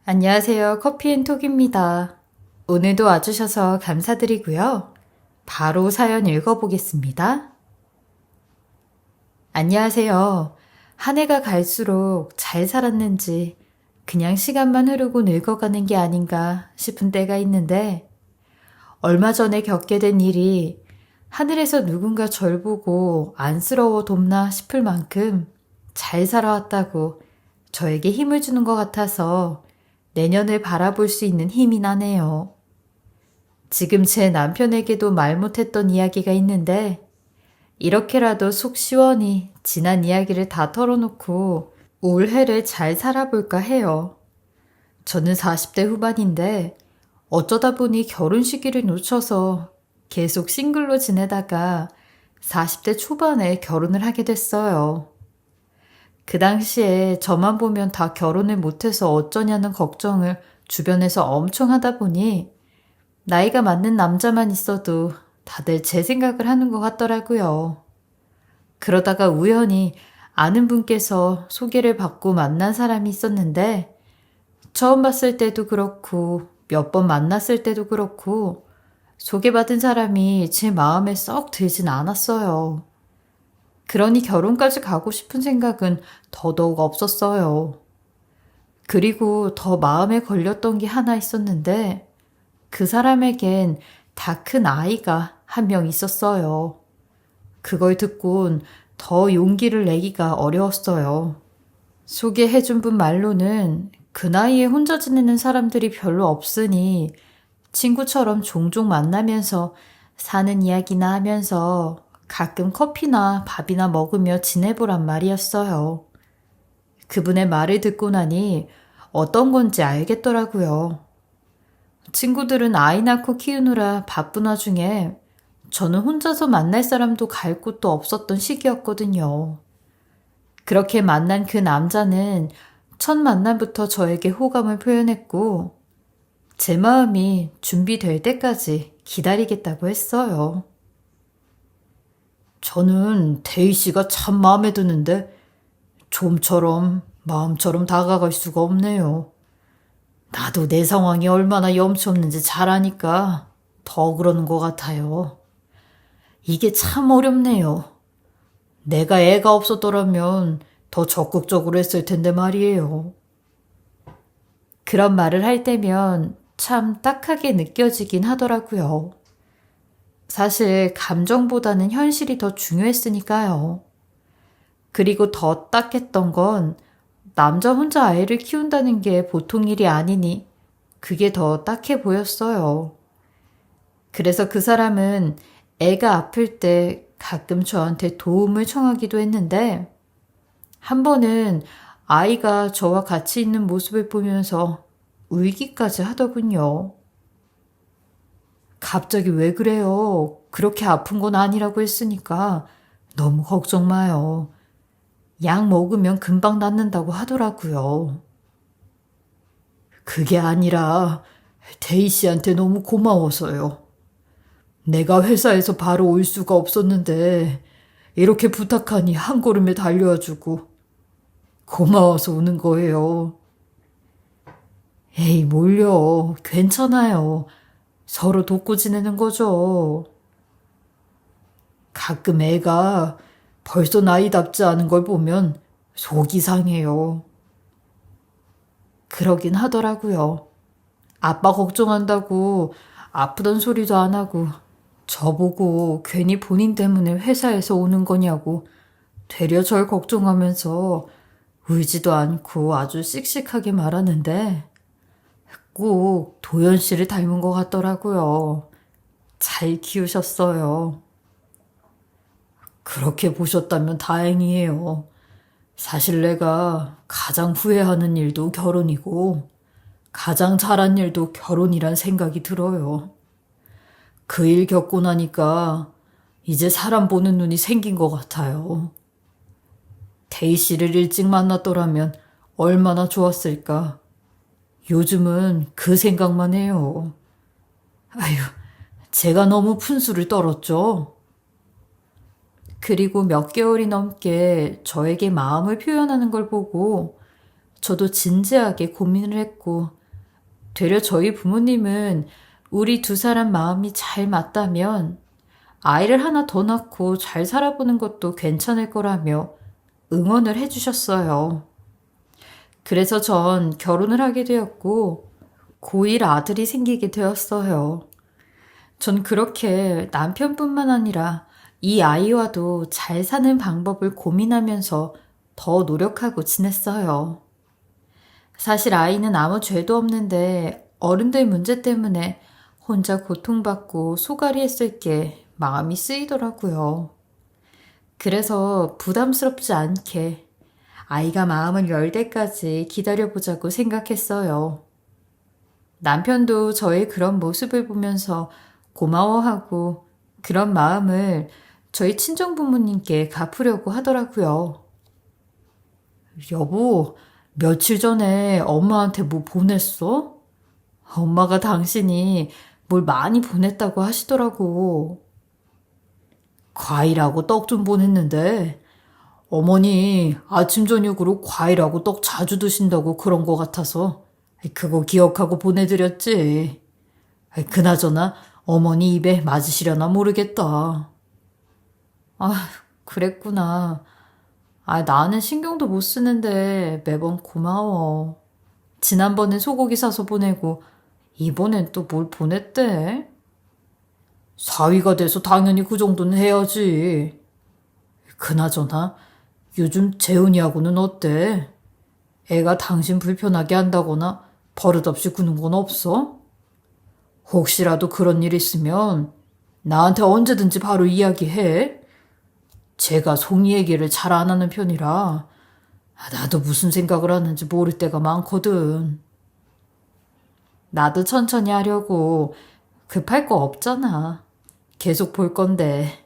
안녕하세요. 커피앤톡입니다. 오늘도 와주셔서 감사드리고요. 바로 사연 읽어보겠습니다. 안녕하세요. 한 해가 갈수록 잘 살았는지 그냥 시간만 흐르고 늙어가는 게 아닌가 싶은 때가 있는데 얼마 전에 겪게 된 일이 하늘에서 누군가 절 보고 안쓰러워 돕나 싶을 만큼 잘 살아왔다고 저에게 힘을 주는 것 같아서 내년을 바라볼 수 있는 힘이 나네요. 지금 제 남편에게도 말 못했던 이야기가 있는데 이렇게라도 속 시원히 지난 이야기를 다 털어놓고 올해를 잘 살아볼까 해요. 저는 40대 후반인데 어쩌다 보니 결혼 시기를 놓쳐서 계속 싱글로 지내다가 40대 초반에 결혼을 하게 됐어요. 그 당시에 저만 보면 다 결혼을 못해서 어쩌냐는 걱정을 주변에서 엄청 하다 보니 나이가 맞는 남자만 있어도 다들 제 생각을 하는 것 같더라고요. 그러다가 우연히 아는 분께서 소개를 받고 만난 사람이 있었는데 처음 봤을 때도 그렇고 몇 번 만났을 때도 그렇고 소개받은 사람이 제 마음에 썩 들진 않았어요. 그러니 결혼까지 가고 싶은 생각은 더더욱 없었어요. 그리고 더 마음에 걸렸던 게 하나 있었는데 그 사람에겐 다 큰 아이가 한 명 있었어요. 그걸 듣곤 더 용기를 내기가 어려웠어요. 소개해준 분 말로는 그 나이에 혼자 지내는 사람들이 별로 없으니 친구처럼 종종 만나면서 사는 이야기나 하면서 가끔 커피나 밥이나 먹으며 지내보란 말이었어요. 그분의 말을 듣고 나니 어떤 건지 알겠더라고요. 친구들은 아이 낳고 키우느라 바쁜 와중에 저는 혼자서 만날 사람도 갈 곳도 없었던 시기였거든요. 그렇게 만난 그 남자는 첫 만남부터 저에게 호감을 표현했고 제 마음이 준비될 때까지 기다리겠다고 했어요. 저는 데이 씨가 참 마음에 드는데 좀처럼 마음처럼 다가갈 수가 없네요. 나도 내 상황이 얼마나 염치 없는지 잘 아니까 더 그러는 것 같아요. 이게 참 어렵네요. 내가 애가 없었더라면 더 적극적으로 했을 텐데 말이에요. 그런 말을 할 때면 참 딱하게 느껴지긴 하더라고요. 사실 감정보다는 현실이 더 중요했으니까요. 그리고 더 딱했던 건 남자 혼자 아이를 키운다는 게 보통 일이 아니니 그게 더 딱해 보였어요. 그래서 그 사람은 애가 아플 때 가끔 저한테 도움을 청하기도 했는데 한 번은 아이가 저와 같이 있는 모습을 보면서 울기까지 하더군요. 갑자기 왜 그래요? 그렇게 아픈 건 아니라고 했으니까 너무 걱정 마요. 약 먹으면 금방 낫는다고 하더라고요. 그게 아니라 데이 씨한테 너무 고마워서요. 내가 회사에서 바로 올 수가 없었는데 이렇게 부탁하니 한 걸음에 달려와주고 고마워서 오는 거예요. 에이, 뭘요. 괜찮아요. 서로 돕고 지내는 거죠. 가끔 애가 벌써 나이답지 않은 걸 보면 속이 상해요. 그러긴 하더라고요. 아빠 걱정한다고 아프던 소리도 안 하고 저보고 괜히 본인 때문에 회사에서 오는 거냐고 되려 절 걱정하면서 울지도 않고 아주 씩씩하게 말하는데 꼭 도연 씨를 닮은 것 같더라고요. 잘 키우셨어요. 그렇게 보셨다면 다행이에요. 사실 내가 가장 후회하는 일도 결혼이고 가장 잘한 일도 결혼이란 생각이 들어요. 그 일 겪고 나니까 이제 사람 보는 눈이 생긴 것 같아요. 데이 씨를 일찍 만났더라면 얼마나 좋았을까. 요즘은 그 생각만 해요. 아휴, 제가 너무 푼수를 떨었죠. 그리고 몇 개월이 넘게 저에게 마음을 표현하는 걸 보고 저도 진지하게 고민을 했고, 되려 저희 부모님은 우리 두 사람 마음이 잘 맞다면 아이를 하나 더 낳고 잘 살아보는 것도 괜찮을 거라며 응원을 해주셨어요. 그래서 전 결혼을 하게 되었고, 고1 아들이 생기게 되었어요. 전 그렇게 남편뿐만 아니라 이 아이와도 잘 사는 방법을 고민하면서 더 노력하고 지냈어요. 사실 아이는 아무 죄도 없는데 어른들 문제 때문에 혼자 고통받고 소갈이 했을 게 마음이 쓰이더라고요. 그래서 부담스럽지 않게 아이가 마음을 열 때까지 기다려보자고 생각했어요. 남편도 저의 그런 모습을 보면서 고마워하고 그런 마음을 저희 친정부모님께 갚으려고 하더라고요. 여보, 며칠 전에 엄마한테 뭐 보냈어? 엄마가 당신이 뭘 많이 보냈다고 하시더라고. 과일하고 떡 좀 보냈는데 어머니 아침 저녁으로 과일하고 떡 자주 드신다고 그런 거 같아서 그거 기억하고 보내드렸지. 그나저나 어머니 입에 맞으시려나 모르겠다. 아, 그랬구나. 나는 신경도 못 쓰는데 매번 고마워. 지난번엔 소고기 사서 보내고 이번엔 또 뭘 보냈대? 사위가 돼서 당연히 그 정도는 해야지. 그나저나 요즘 재훈이하고는 어때? 애가 당신 불편하게 한다거나 버릇없이 구는 건 없어? 혹시라도 그런 일 있으면 나한테 언제든지 바로 이야기해. 제가 송이 얘기를 잘 안 하는 편이라 나도 무슨 생각을 하는지 모를 때가 많거든. 나도 천천히 하려고. 급할 거 없잖아. 계속 볼 건데.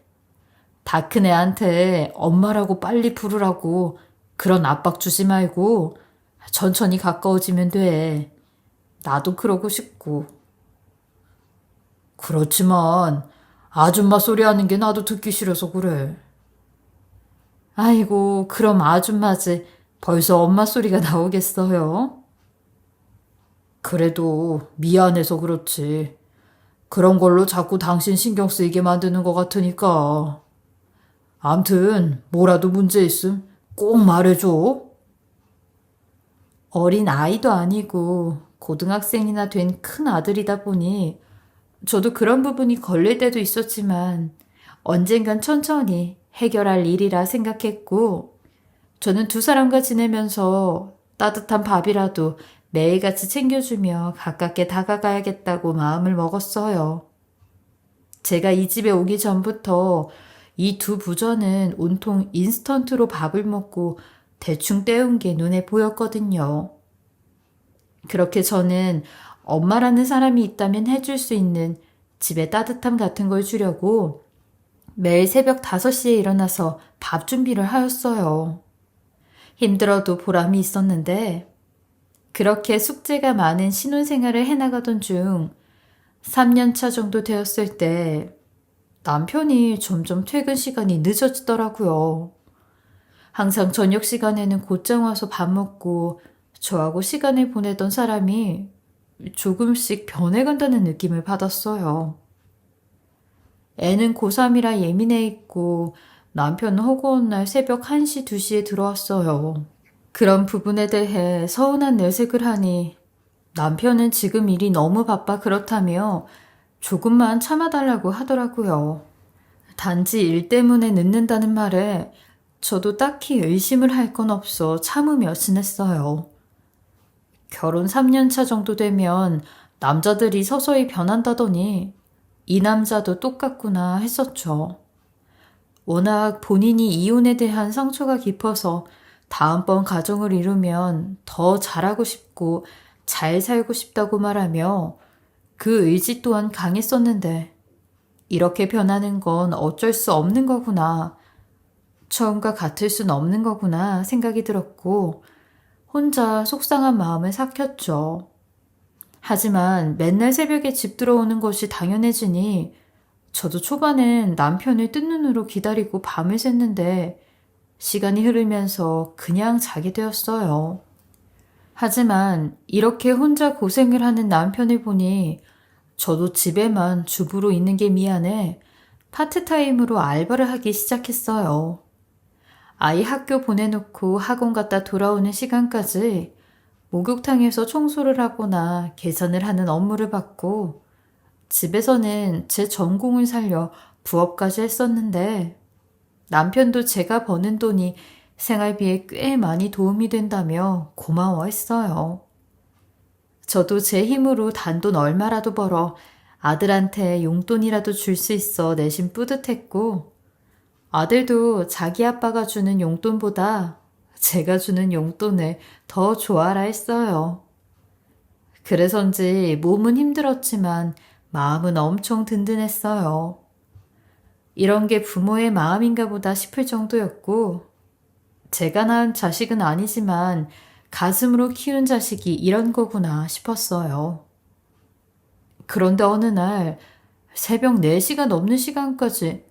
다 큰 애한테 엄마라고 빨리 부르라고 그런 압박 주지 말고 천천히 가까워지면 돼. 나도 그러고 싶고. 그렇지만 아줌마 소리 하는 게 나도 듣기 싫어서 그래. 아이고, 그럼 아줌마지. 벌써 엄마 소리가 나오겠어요? 그래도 미안해서 그렇지. 그런 걸로 자꾸 당신 신경 쓰이게 만드는 것 같으니까. 암튼 뭐라도 문제 있음 꼭 말해줘. 어린 아이도 아니고 고등학생이나 된 큰 아들이다 보니 저도 그런 부분이 걸릴 때도 있었지만 언젠간 천천히 해결할 일이라 생각했고, 저는 두 사람과 지내면서 따뜻한 밥이라도 매일같이 챙겨주며 가깝게 다가가야겠다고 마음을 먹었어요. 제가 이 집에 오기 전부터 이 두 부자는 온통 인스턴트로 밥을 먹고 대충 때운 게 눈에 보였거든요. 그렇게 저는 엄마라는 사람이 있다면 해줄 수 있는 집의 따뜻함 같은 걸 주려고 매일 새벽 5시에 일어나서 밥 준비를 하였어요. 힘들어도 보람이 있었는데, 그렇게 숙제가 많은 신혼생활을 해나가던 중 3년 차 정도 되었을 때 남편이 점점 퇴근 시간이 늦어지더라고요. 항상 저녁 시간에는 곧장 와서 밥 먹고 저하고 시간을 보내던 사람이 조금씩 변해간다는 느낌을 받았어요. 애는 고3이라 예민해 있고 남편은 허구한 날 새벽 1시, 2시에 들어왔어요. 그런 부분에 대해 서운한 내색을 하니 남편은 지금 일이 너무 바빠 그렇다며 조금만 참아달라고 하더라고요. 단지 일 때문에 늦는다는 말에 저도 딱히 의심을 할 건 없어 참으며 지냈어요. 결혼 3년 차 정도 되면 남자들이 서서히 변한다더니 이 남자도 똑같구나 했었죠. 워낙 본인이 이혼에 대한 상처가 깊어서 다음번 가정을 이루면 더 잘하고 싶고 잘 살고 싶다고 말하며 그 의지 또한 강했었는데 이렇게 변하는 건 어쩔 수 없는 거구나. 처음과 같을 순 없는 거구나 생각이 들었고 혼자 속상한 마음을 삭혔죠. 하지만 맨날 새벽에 집 들어오는 것이 당연해지니 저도 초반엔 남편을 뜬 눈으로 기다리고 밤을 샜는데 시간이 흐르면서 그냥 자게 되었어요. 하지만 이렇게 혼자 고생을 하는 남편을 보니 저도 집에만 주부로 있는 게 미안해 파트타임으로 알바를 하기 시작했어요. 아이 학교 보내놓고 학원 갔다 돌아오는 시간까지 목욕탕에서 청소를 하거나 계산을 하는 업무를 받고 집에서는 제 전공을 살려 부업까지 했었는데 남편도 제가 버는 돈이 생활비에 꽤 많이 도움이 된다며 고마워했어요. 저도 제 힘으로 단돈 얼마라도 벌어 아들한테 용돈이라도 줄 수 있어 내심 뿌듯했고 아들도 자기 아빠가 주는 용돈보다 제가 주는 용돈을 더 좋아라 했어요. 그래서인지 몸은 힘들었지만 마음은 엄청 든든했어요. 이런 게 부모의 마음인가 보다 싶을 정도였고 제가 낳은 자식은 아니지만 가슴으로 키운 자식이 이런 거구나 싶었어요. 그런데 어느 날 새벽 4시가 넘는 시간까지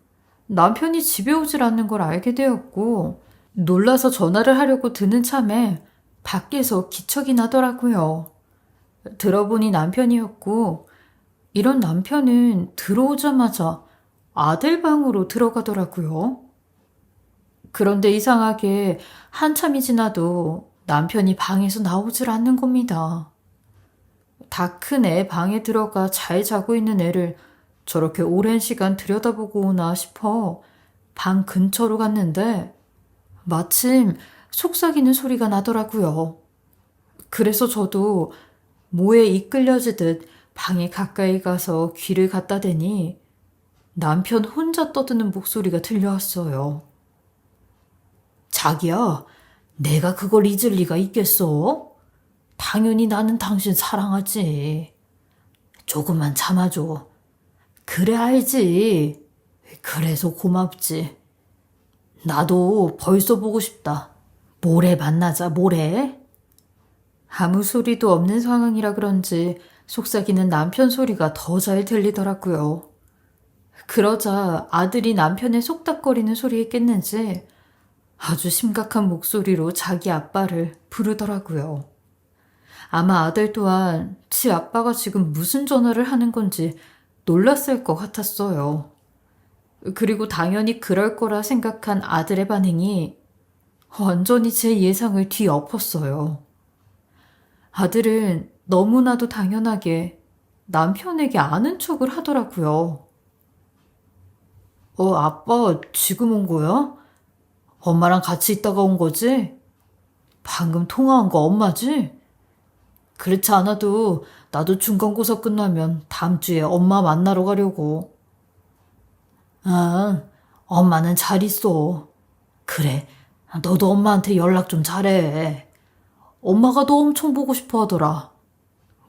남편이 집에 오질 않는 걸 알게 되었고 놀라서 전화를 하려고 드는 참에 밖에서 기척이 나더라고요. 들어보니 남편이었고 이런 남편은 들어오자마자 아들 방으로 들어가더라고요. 그런데 이상하게 한참이 지나도 남편이 방에서 나오질 않는 겁니다. 다 큰 애 방에 들어가 잘 자고 있는 애를 저렇게 오랜 시간 들여다보고 오나 싶어 방 근처로 갔는데 마침 속삭이는 소리가 나더라고요. 그래서 저도 뭐에 이끌려지듯 방에 가까이 가서 귀를 갖다 대니 남편 혼자 떠드는 목소리가 들려왔어요. 자기야, 내가 그걸 잊을 리가 있겠어? 당연히 나는 당신 사랑하지. 조금만 참아줘. 그래 알지. 그래서 고맙지. 나도 벌써 보고 싶다. 모레 만나자, 모레. 아무 소리도 없는 상황이라 그런지 속삭이는 남편 소리가 더 잘 들리더라고요. 그러자 아들이 남편의 속닥거리는 소리에 깼는지 아주 심각한 목소리로 자기 아빠를 부르더라고요. 아마 아들 또한 지 아빠가 지금 무슨 전화를 하는 건지 놀랐을 것 같았어요. 그리고 당연히 그럴 거라 생각한 아들의 반응이 완전히 제 예상을 뒤엎었어요. 아들은 너무나도 당연하게 남편에게 아는 척을 하더라고요. 아빠 지금 온 거야? 엄마랑 같이 있다가 온 거지? 방금 통화한 거 엄마지? 그렇지 않아도 나도 중간고사 끝나면 다음 주에 엄마 만나러 가려고. 아, 엄마는 잘 있어. 그래, 너도 엄마한테 연락 좀 잘해. 엄마가 너 엄청 보고 싶어 하더라.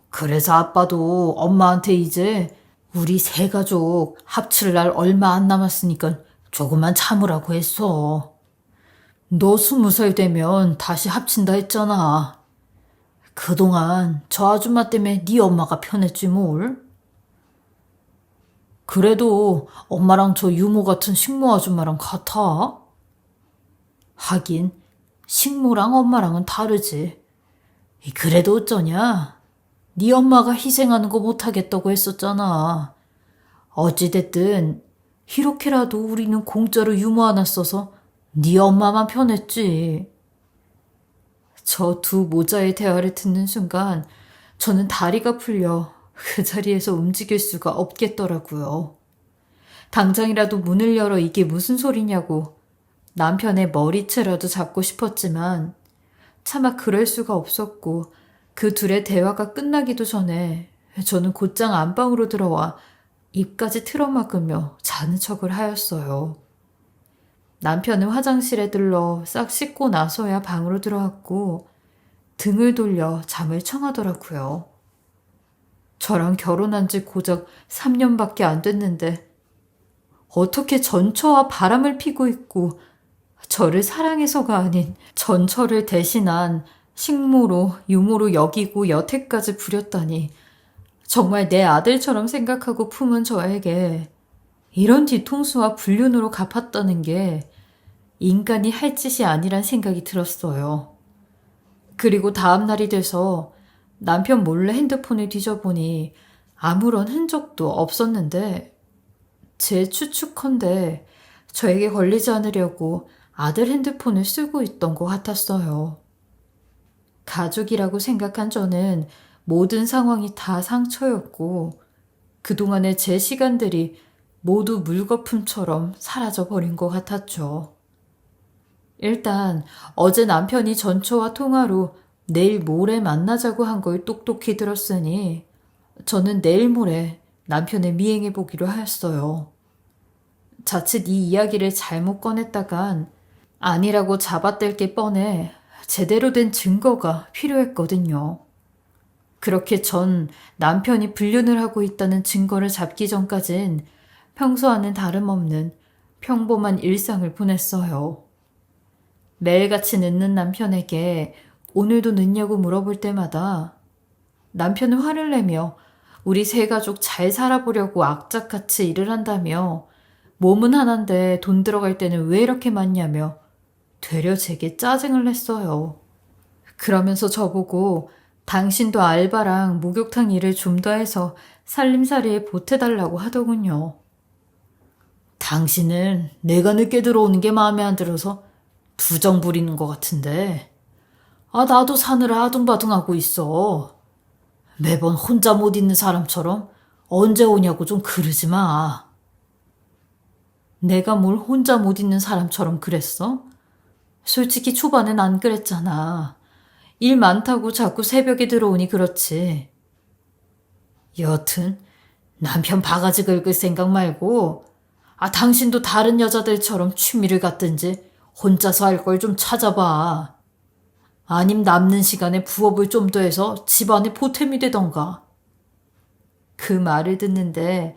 그래서 아빠도 엄마한테 이제 우리 세 가족 합칠 날 얼마 안 남았으니까 조금만 참으라고 했어. 너 20살 되면 다시 합친다 했잖아. 그동안 저 아줌마 때문에 네 엄마가 편했지 뭘. 그래도 엄마랑 저 유모 같은 식모 아줌마랑 같아. 하긴 식모랑 엄마랑은 다르지. 그래도 어쩌냐. 네 엄마가 희생하는 거 못하겠다고 했었잖아. 어찌됐든 이렇게라도 우리는 공짜로 유모 하나 써서 네 엄마만 편했지. 저 두 모자의 대화를 듣는 순간 저는 다리가 풀려 그 자리에서 움직일 수가 없겠더라고요. 당장이라도 문을 열어 이게 무슨 소리냐고 남편의 머리채라도 잡고 싶었지만 차마 그럴 수가 없었고 그 둘의 대화가 끝나기도 전에 저는 곧장 안방으로 들어와 입까지 틀어막으며 자는 척을 하였어요. 남편은 화장실에 들러 싹 씻고 나서야 방으로 들어왔고 등을 돌려 잠을 청하더라고요. 저랑 결혼한 지 고작 3년밖에 안 됐는데 어떻게 전처와 바람을 피고 있고 저를 사랑해서가 아닌 전처를 대신한 식모로 유모로 여기고 여태까지 부렸다니 정말 내 아들처럼 생각하고 품은 저에게 이런 뒤통수와 불륜으로 갚았다는 게 인간이 할 짓이 아니란 생각이 들었어요. 그리고 다음 날이 돼서 남편 몰래 핸드폰을 뒤져보니 아무런 흔적도 없었는데 제 추측컨대 저에게 걸리지 않으려고 아들 핸드폰을 쓰고 있던 것 같았어요. 가족이라고 생각한 저는 모든 상황이 다 상처였고 그동안의 제 시간들이 모두 물거품처럼 사라져버린 것 같았죠. 일단 어제 남편이 전처와 통화로 내일 모레 만나자고 한 걸 똑똑히 들었으니 저는 내일 모레 남편을 미행해 보기로 하였어요. 자칫 이 이야기를 잘못 꺼냈다간 아니라고 잡아뗄 게 뻔해 제대로 된 증거가 필요했거든요. 그렇게 전 남편이 불륜을 하고 있다는 증거를 잡기 전까진 평소와는 다름없는 평범한 일상을 보냈어요. 매일같이 늦는 남편에게 오늘도 늦냐고 물어볼 때마다 남편은 화를 내며 우리 세 가족 잘 살아보려고 악착같이 일을 한다며 몸은 하나인데 돈 들어갈 때는 왜 이렇게 많냐며 되려 제게 짜증을 냈어요. 그러면서 저보고 당신도 알바랑 목욕탕 일을 좀 더 해서 살림살이에 보태달라고 하더군요. 당신은 내가 늦게 들어오는 게 마음에 안 들어서 투정 부리는 것 같은데 나도 사느라 아둥바둥하고 있어. 매번 혼자 못 있는 사람처럼 언제 오냐고 좀 그러지 마. 내가 뭘 혼자 못 있는 사람처럼 그랬어? 솔직히 초반엔 안 그랬잖아. 일 많다고 자꾸 새벽에 들어오니 그렇지. 여튼 남편 바가지 긁을 생각 말고 당신도 다른 여자들처럼 취미를 갖든지 혼자서 할 걸 좀 찾아봐. 아님 남는 시간에 부업을 좀 더 해서 집안에 보탬이 되던가. 그 말을 듣는데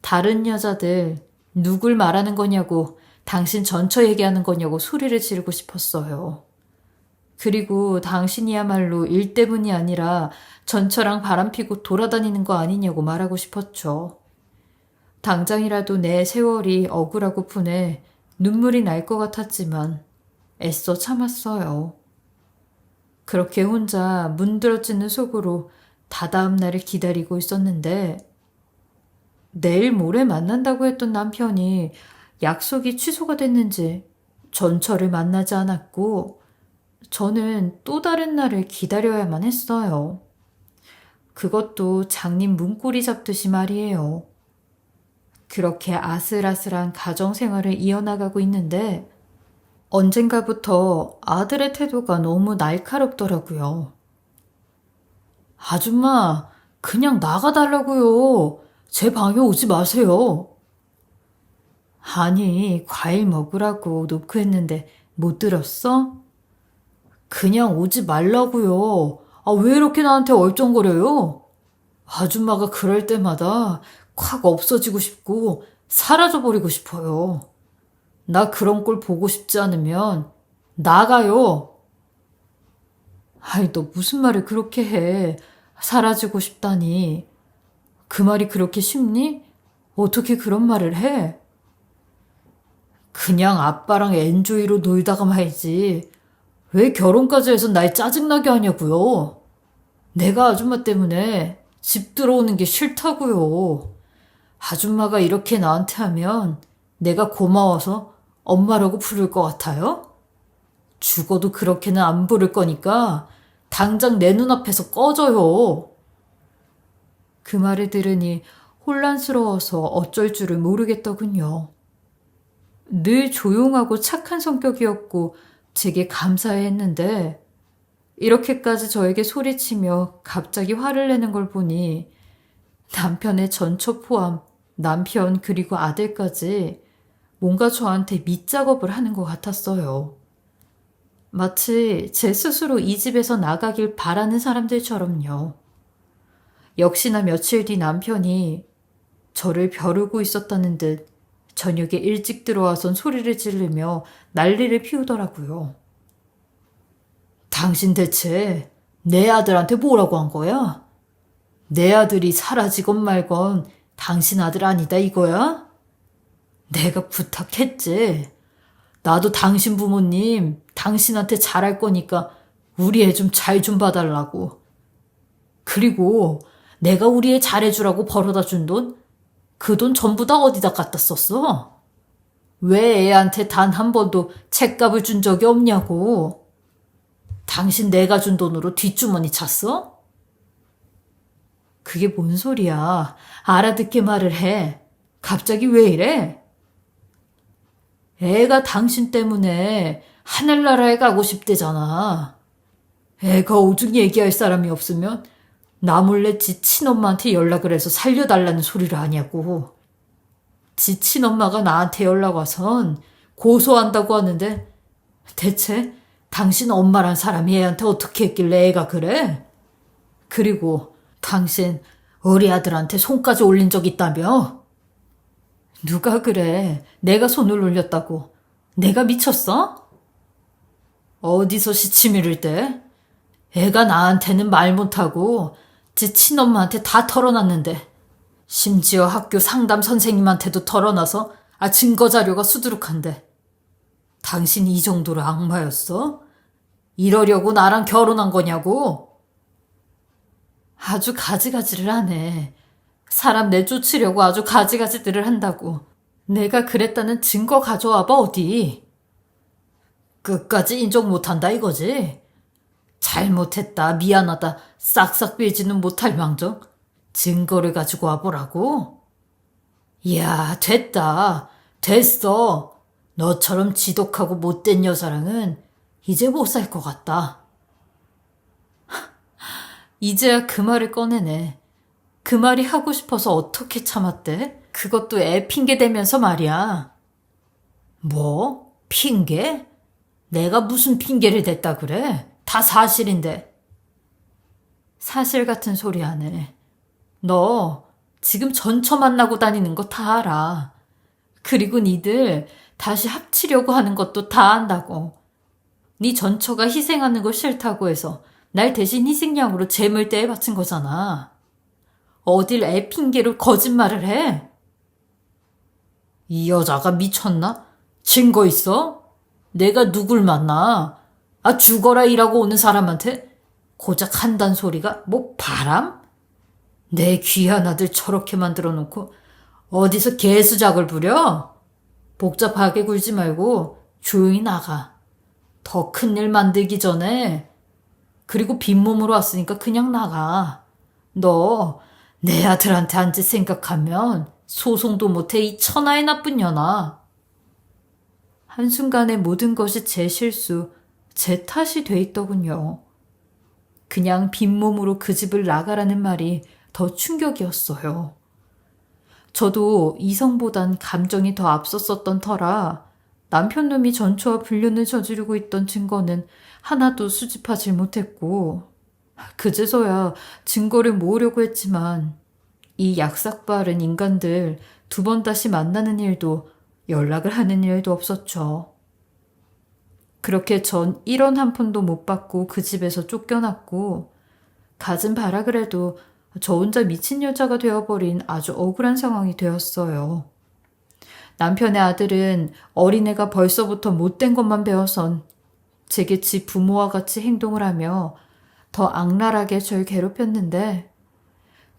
다른 여자들 누굴 말하는 거냐고 당신 전처 얘기하는 거냐고 소리를 지르고 싶었어요. 그리고 당신이야말로 일 때문이 아니라 전처랑 바람피고 돌아다니는 거 아니냐고 말하고 싶었죠. 당장이라도 내 세월이 억울하고 분해 눈물이 날 것 같았지만 애써 참았어요. 그렇게 혼자 문드러지는 속으로 다다음 날을 기다리고 있었는데 내일 모레 만난다고 했던 남편이 약속이 취소가 됐는지 전처를 만나지 않았고 저는 또 다른 날을 기다려야만 했어요. 그것도 장님 문고리 잡듯이 말이에요. 그렇게 아슬아슬한 가정생활을 이어나가고 있는데 언젠가부터 아들의 태도가 너무 날카롭더라고요. 아줌마, 그냥 나가달라고요. 제 방에 오지 마세요. 아니, 과일 먹으라고 놓고 했는데 못 들었어? 그냥 오지 말라고요. 왜 이렇게 나한테 얼쩡거려요? 아줌마가 그럴 때마다 확 없어지고 싶고 사라져버리고 싶어요. 나 그런 꼴 보고 싶지 않으면 나가요. 너 무슨 말을 그렇게 해. 사라지고 싶다니. 그 말이 그렇게 쉽니? 어떻게 그런 말을 해? 그냥 아빠랑 엔조이로 놀다가 말지. 왜 결혼까지 해서 날 짜증나게 하냐고요. 내가 아줌마 때문에 집 들어오는 게 싫다고요. 아줌마가 이렇게 나한테 하면 내가 고마워서 엄마라고 부를 것 같아요? 죽어도 그렇게는 안 부를 거니까 당장 내 눈앞에서 꺼져요. 그 말을 들으니 혼란스러워서 어쩔 줄을 모르겠더군요. 늘 조용하고 착한 성격이었고 제게 감사해 했는데 이렇게까지 저에게 소리치며 갑자기 화를 내는 걸 보니 남편의 전처 포함 남편 그리고 아들까지 뭔가 저한테 밑작업을 하는 것 같았어요. 마치 제 스스로 이 집에서 나가길 바라는 사람들처럼요. 역시나 며칠 뒤 남편이 저를 벼르고 있었다는 듯 저녁에 일찍 들어와선 소리를 지르며 난리를 피우더라고요. 당신 대체 내 아들한테 뭐라고 한 거야? 내 아들이 사라지건 말건 당신 아들 아니다 이거야? 내가 부탁했지. 나도 당신 부모님 당신한테 잘할 거니까 우리 애 좀 잘 좀 봐달라고. 그리고 내가 우리 애 잘해주라고 벌어다 준 돈? 그 돈 전부 다 어디다 갖다 썼어? 왜 애한테 단 한 번도 책값을 준 적이 없냐고. 당신 내가 준 돈으로 뒷주머니 찼어? 그게 뭔 소리야. 알아듣게 말을 해. 갑자기 왜 이래? 애가 당신 때문에 하늘나라에 가고 싶대잖아. 애가 오죽 얘기할 사람이 없으면 나 몰래 지 친엄마한테 연락을 해서 살려달라는 소리를 하냐고. 지 친엄마가 나한테 연락 와선 고소한다고 하는데 대체 당신 엄마란 사람이 애한테 어떻게 했길래 애가 그래? 그리고 당신 우리 아들한테 손까지 올린 적 있다며? 누가 그래? 내가 손을 올렸다고. 내가 미쳤어? 어디서 시치미를 대? 애가 나한테는 말 못하고 지 친엄마한테 다 털어놨는데 심지어 학교 상담 선생님한테도 털어놔서 증거 자료가 수두룩한데 당신 이 정도로 악마였어? 이러려고 나랑 결혼한 거냐고? 아주 가지가지를 하네. 사람 내쫓으려고 아주 가지가지들을 한다고. 내가 그랬다는 증거 가져와봐 어디. 끝까지 인정 못한다 이거지? 잘못했다 미안하다 싹싹 빌지는 못할 망정 증거를 가지고 와보라고? 이야 됐다. 됐어. 너처럼 지독하고 못된 여자랑은 이제 못 살 것 같다. 이제야 그 말을 꺼내네. 그 말이 하고 싶어서 어떻게 참았대? 그것도 애 핑계 대면서 말이야. 뭐? 핑계? 내가 무슨 핑계를 댔다 그래? 다 사실인데. 사실 같은 소리 하네. 너 지금 전처 만나고 다니는 거 다 알아. 그리고 니들 다시 합치려고 하는 것도 다 안다고. 네 전처가 희생하는 거 싫다고 해서 날 대신 희생양으로 재물대에 바친 거잖아. 어딜 애 핑계로 거짓말을 해? 이 여자가 미쳤나? 증거 있어? 내가 누굴 만나? 죽어라 일하고 오는 사람한테 고작 한단 소리가 뭐 바람? 내 귀한 아들 저렇게 만들어 놓고 어디서 개수작을 부려? 복잡하게 굴지 말고 조용히 나가. 더 큰일 만들기 전에. 그리고 빈몸으로 왔으니까 그냥 나가. 너 내 아들한테 한 짓 생각하면 소송도 못해 이 천하의 나쁜 년아. 한순간에 모든 것이 제 실수, 제 탓이 돼 있더군요. 그냥 빈몸으로 그 집을 나가라는 말이 더 충격이었어요. 저도 이성보단 감정이 더 앞섰었던 터라 남편 놈이 전처와 불륜을 저지르고 있던 증거는 하나도 수집하지 못했고 그제서야 증거를 모으려고 했지만 이 약삭빠른 인간들 두 번 다시 만나는 일도 연락을 하는 일도 없었죠. 그렇게 전 1원 한 푼도 못 받고 그 집에서 쫓겨났고 갖은 바라 그래도 저 혼자 미친 여자가 되어버린 아주 억울한 상황이 되었어요. 남편의 아들은 어린애가 벌써부터 못된 것만 배워선 제게 지 부모와 같이 행동을 하며 더 악랄하게 절 괴롭혔는데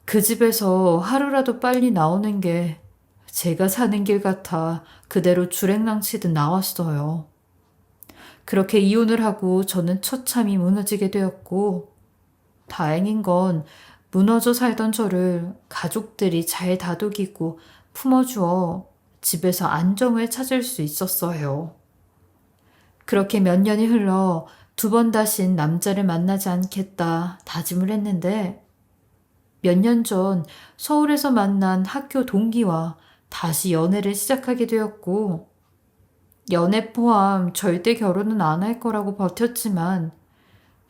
그 집에서 하루라도 빨리 나오는 게 제가 사는 길 같아 그대로 줄행랑치듯 나왔어요. 그렇게 이혼을 하고 저는 처참히 무너지게 되었고 다행인 건 무너져 살던 저를 가족들이 잘 다독이고 품어주어 집에서 안정을 찾을 수 있었어요. 그렇게 몇 년이 흘러 두 번 다신 남자를 만나지 않겠다 다짐을 했는데 몇 년 전 서울에서 만난 학교 동기와 다시 연애를 시작하게 되었고 연애 포함 절대 결혼은 안 할 거라고 버텼지만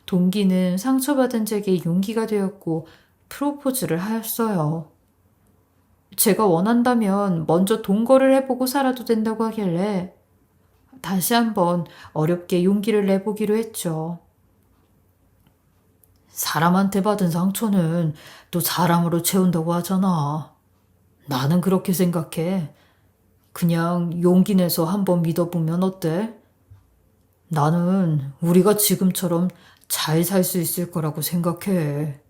동기는 상처받은 제게 용기가 되었고 프로포즈를 하였어요. 제가 원한다면 먼저 동거를 해보고 살아도 된다고 하길래 다시 한번 어렵게 용기를 내보기로 했죠. 사람한테 받은 상처는 또 사람으로 채운다고 하잖아. 나는 그렇게 생각해. 그냥 용기 내서 한번 믿어보면 어때? 나는 우리가 지금처럼 잘 살 수 있을 거라고 생각해.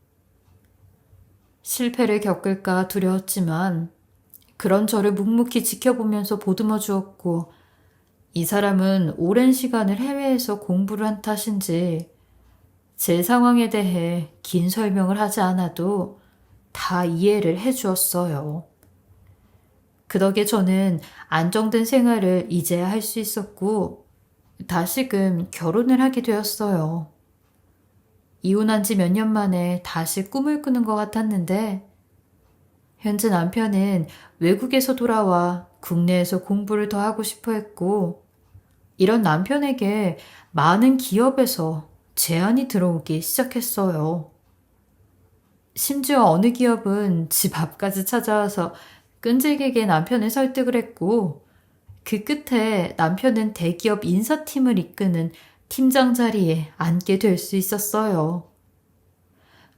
실패를 겪을까 두려웠지만 그런 저를 묵묵히 지켜보면서 보듬어 주었고 이 사람은 오랜 시간을 해외에서 공부를 한 탓인지 제 상황에 대해 긴 설명을 하지 않아도 다 이해를 해 주었어요. 그 덕에 저는 안정된 생활을 이제야 할 수 있었고 다시금 결혼을 하게 되었어요. 이혼한 지 몇 년 만에 다시 꿈을 꾸는 것 같았는데 현재 남편은 외국에서 돌아와 국내에서 공부를 더 하고 싶어 했고 이런 남편에게 많은 기업에서 제안이 들어오기 시작했어요. 심지어 어느 기업은 집 앞까지 찾아와서 끈질기게 남편을 설득을 했고 그 끝에 남편은 대기업 인사팀을 이끄는 팀장 자리에 앉게 될 수 있었어요.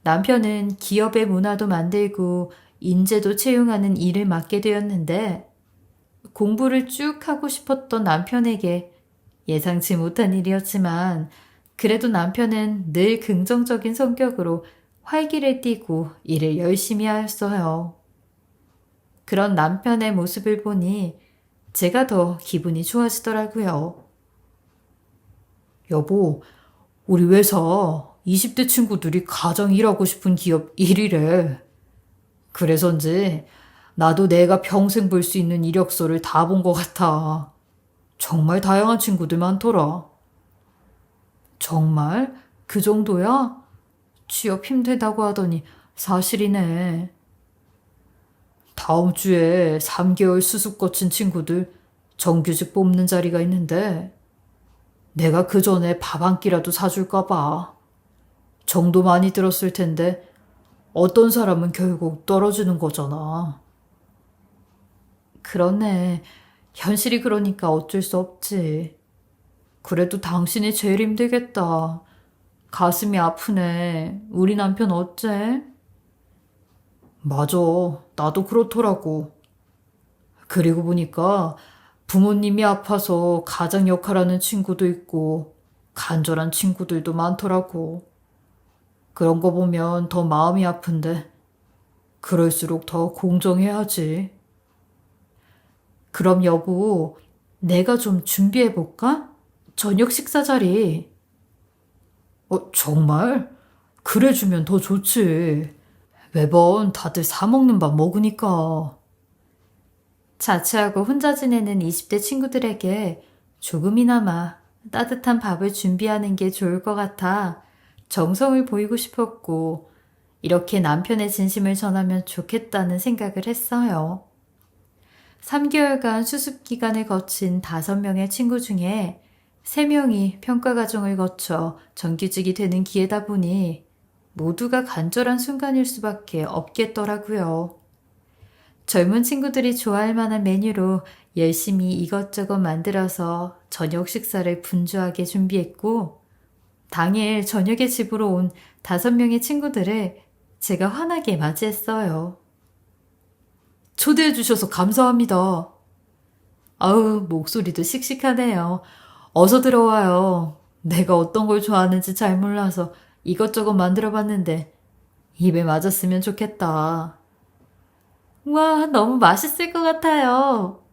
남편은 기업의 문화도 만들고 인재도 채용하는 일을 맡게 되었는데 공부를 쭉 하고 싶었던 남편에게 예상치 못한 일이었지만 그래도 남편은 늘 긍정적인 성격으로 활기를 띠고 일을 열심히 하였어요. 그런 남편의 모습을 보니 제가 더 기분이 좋아지더라고요. 여보, 우리 회사 20대 친구들이 가장 일하고 싶은 기업 1위래. 그래서인지 나도 내가 평생 볼 수 있는 이력서를 다 본 것 같아. 정말 다양한 친구들 많더라. 정말? 그 정도야? 취업 힘들다고 하더니 사실이네. 다음 주에 3개월 수습 거친 친구들 정규직 뽑는 자리가 있는데 내가 그 전에 밥 한 끼라도 사줄까 봐. 정도 많이 들었을 텐데 어떤 사람은 결국 떨어지는 거잖아. 그러네. 현실이 그러니까 어쩔 수 없지. 그래도 당신이 제일 힘들겠다. 가슴이 아프네. 우리 남편 어째? 맞아. 나도 그렇더라고. 그리고 보니까 부모님이 아파서 가장 역할하는 친구도 있고 간절한 친구들도 많더라고. 그런 거 보면 더 마음이 아픈데 그럴수록 더 공정해야지. 그럼 여보, 내가 좀 준비해볼까? 저녁 식사 자리. 정말? 그래주면 더 좋지. 매번 다들 사먹는 밥 먹으니까. 자취하고 혼자 지내는 20대 친구들에게 조금이나마 따뜻한 밥을 준비하는 게 좋을 것 같아 정성을 보이고 싶었고 이렇게 남편의 진심을 전하면 좋겠다는 생각을 했어요. 3개월간 수습 기간을 거친 5명의 친구 중에 3명이 평가 과정을 거쳐 정규직이 되는 기회다 보니 모두가 간절한 순간일 수밖에 없겠더라고요. 젊은 친구들이 좋아할 만한 메뉴로 열심히 이것저것 만들어서 저녁 식사를 분주하게 준비했고 당일 저녁에 집으로 온 5명의 친구들을 제가 환하게 맞이했어요. 초대해 주셔서 감사합니다. 아우, 목소리도 씩씩하네요. 어서 들어와요. 내가 어떤 걸 좋아하는지 잘 몰라서 이것저것 만들어 봤는데 입에 맞았으면 좋겠다. 와, 너무 맛있을 것 같아요.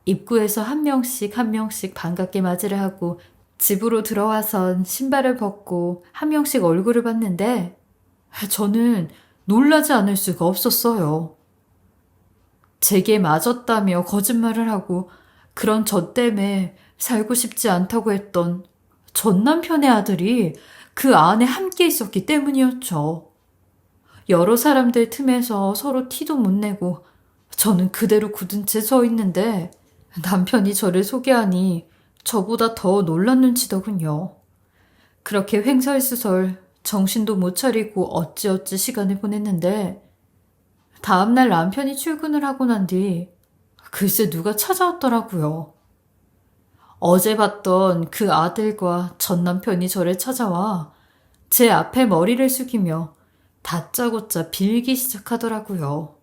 입구에서 한 명씩 한 명씩 반갑게 맞이를 하고 집으로 들어와선 신발을 벗고 한 명씩 얼굴을 봤는데 저는 놀라지 않을 수가 없었어요. 제게 맞았다며 거짓말을 하고 그런 저 때문에 살고 싶지 않다고 했던 전 남편의 아들이 그 안에 함께 있었기 때문이었죠. 여러 사람들 틈에서 서로 티도 못 내고 저는 그대로 굳은 채 서 있는데 남편이 저를 소개하니 저보다 더 놀란 눈치더군요. 그렇게 횡설수설 정신도 못 차리고 어찌어찌 시간을 보냈는데 다음날 남편이 출근을 하고 난 뒤 글쎄 누가 찾아왔더라고요. 어제 봤던 그 아들과 전 남편이 저를 찾아와 제 앞에 머리를 숙이며 다짜고짜 빌기 시작하더라고요.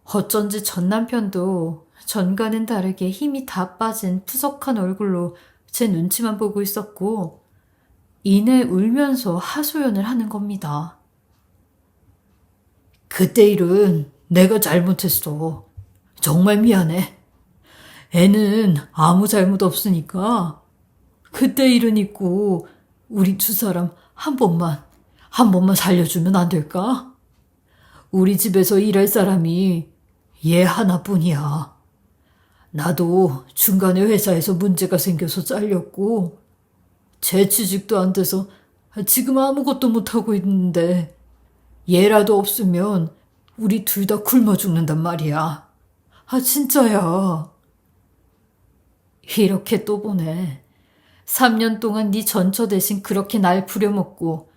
어쩐지 전 남편도 전과는 다르게 힘이 다 빠진 푸석한 얼굴로 제 눈치만 보고 있었고 이내 울면서 하소연을 하는 겁니다. 그때 일은 내가 잘못했어. 정말 미안해. 애는 아무 잘못 없으니까 그때 일은 있고 우리 두 사람 한 번만 살려주면 안 될까? 우리 집에서 일할 사람이 얘 하나뿐이야. 나도 중간에 회사에서 문제가 생겨서 잘렸고 재취직도 안 돼서 지금 아무것도 못하고 있는데 얘라도 없으면 우리 둘 다 굶어 죽는단 말이야. 진짜야. 이렇게 또 보내. 3년 동안 네 전처 대신 그렇게 날 부려먹고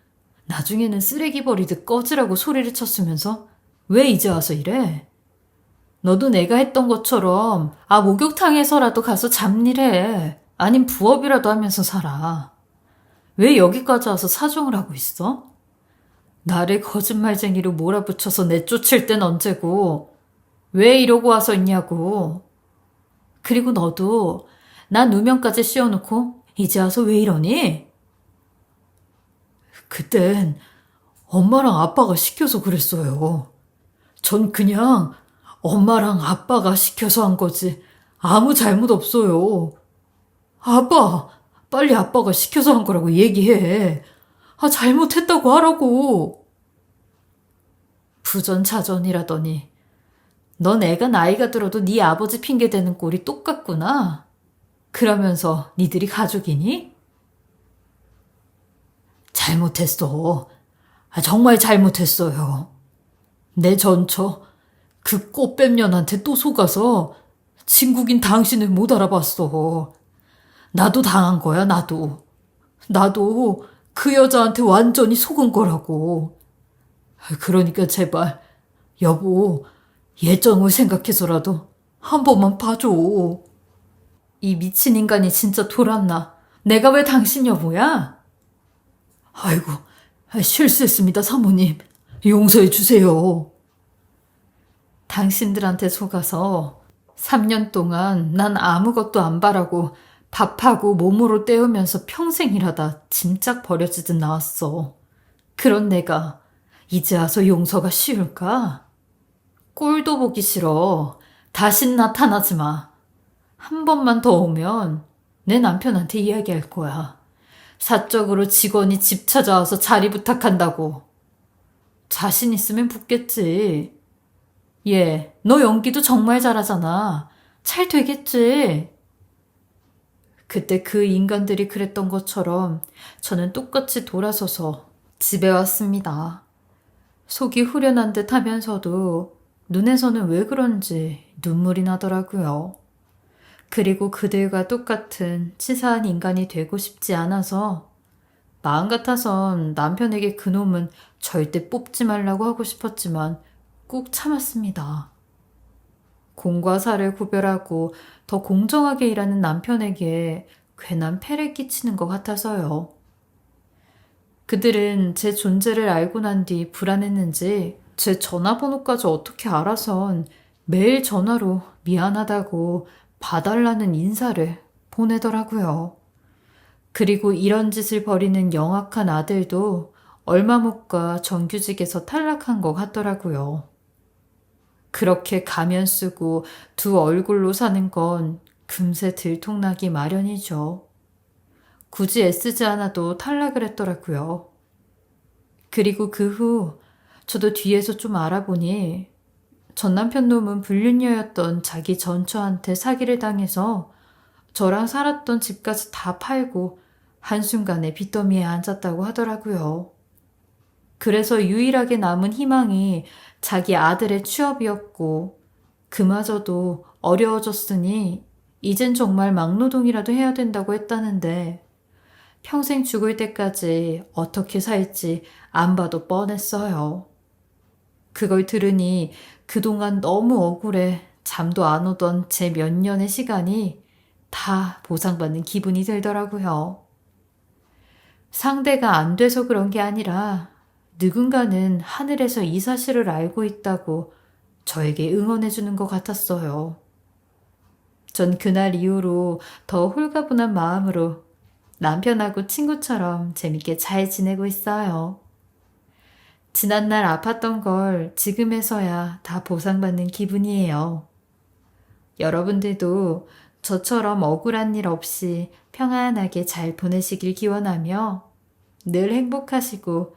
나중에는 쓰레기 버리듯 꺼지라고 소리를 쳤으면서 왜 이제 와서 이래? 너도 내가 했던 것처럼 목욕탕에서라도 가서 잡일해. 아님 부업이라도 하면서 살아. 왜 여기까지 와서 사정을 하고 있어? 나를 거짓말쟁이로 몰아붙여서 내쫓을 땐 언제고 왜 이러고 와서 있냐고. 그리고 너도 나 누명까지 씌워놓고 이제 와서 왜 이러니? 그땐 엄마랑 아빠가 시켜서 그랬어요. 전 그냥 엄마랑 아빠가 시켜서 한 거지 아무 잘못 없어요. 아빠, 빨리 아빠가 시켜서 한 거라고 얘기해. 잘못했다고 하라고. 부전자전이라더니 넌 애가 나이가 들어도 네 아버지 핑계 대는 꼴이 똑같구나. 그러면서 니들이 가족이니? 잘못했어. 정말 잘못했어요. 내 전처 그 꽃뱀년한테 또 속아서 친구긴 당신을 못 알아봤어. 나도 당한 거야, 나도. 나도 그 여자한테 완전히 속은 거라고. 그러니까 제발 여보 예정을 생각해서라도 한 번만 봐줘. 이 미친 인간이 진짜 돌았나? 내가 왜 당신 여보야? 아이고, 실수했습니다, 사모님. 용서해 주세요. 당신들한테 속아서 3년 동안 난 아무것도 안 바라고 밥하고 몸으로 때우면서 평생 일하다 짐짝 버려지듯 나왔어. 그런 내가 이제 와서 용서가 쉬울까? 꼴도 보기 싫어. 다신 나타나지 마. 한 번만 더 오면 내 남편한테 이야기할 거야. 사적으로 직원이 집 찾아와서 자리 부탁한다고. 자신 있으면 붙겠지. 너 연기도 정말 잘하잖아. 잘 되겠지. 그때 그 인간들이 그랬던 것처럼 저는 똑같이 돌아서서 집에 왔습니다. 속이 후련한 듯 하면서도 눈에서는 왜 그런지 눈물이 나더라고요. 그리고 그들과 똑같은 치사한 인간이 되고 싶지 않아서 마음 같아선 남편에게 그놈은 절대 뽑지 말라고 하고 싶었지만 꾹 참았습니다. 공과 사를 구별하고 더 공정하게 일하는 남편에게 괜한 폐를 끼치는 것 같아서요. 그들은 제 존재를 알고 난 뒤 불안했는지 제 전화번호까지 어떻게 알아선 매일 전화로 미안하다고 봐달라는 인사를 보내더라고요. 그리고 이런 짓을 벌이는 영악한 아들도 얼마 못 가 정규직에서 탈락한 것 같더라고요. 그렇게 가면 쓰고 두 얼굴로 사는 건 금세 들통나기 마련이죠. 굳이 애쓰지 않아도 탈락을 했더라고요. 그리고 그 후 저도 뒤에서 좀 알아보니 전 남편 놈은 불륜녀였던 자기 전처한테 사기를 당해서 저랑 살았던 집까지 다 팔고 한순간에 빚더미에 앉았다고 하더라고요. 그래서 유일하게 남은 희망이 자기 아들의 취업이었고 그마저도 어려워졌으니 이젠 정말 막노동이라도 해야 된다고 했다는데 평생 죽을 때까지 어떻게 살지 안 봐도 뻔했어요. 그걸 들으니 그동안 너무 억울해 잠도 안 오던 제 몇 년의 시간이 다 보상받는 기분이 들더라고요. 상대가 안 돼서 그런 게 아니라 누군가는 하늘에서 이 사실을 알고 있다고 저에게 응원해 주는 것 같았어요. 전 그날 이후로 더 홀가분한 마음으로 남편하고 친구처럼 재밌게 잘 지내고 있어요. 지난날 아팠던 걸 지금에서야 다 보상받는 기분이에요. 여러분들도 저처럼 억울한 일 없이 평안하게 잘 보내시길 기원하며 늘 행복하시고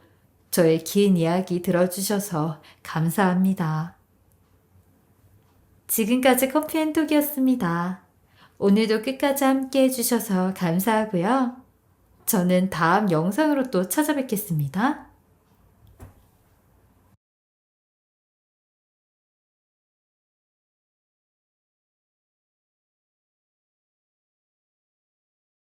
저의 긴 이야기 들어주셔서 감사합니다. 지금까지 커피앤톡이었습니다. 오늘도 끝까지 함께 해주셔서 감사하고요. 저는 다음 영상으로 또 찾아뵙겠습니다.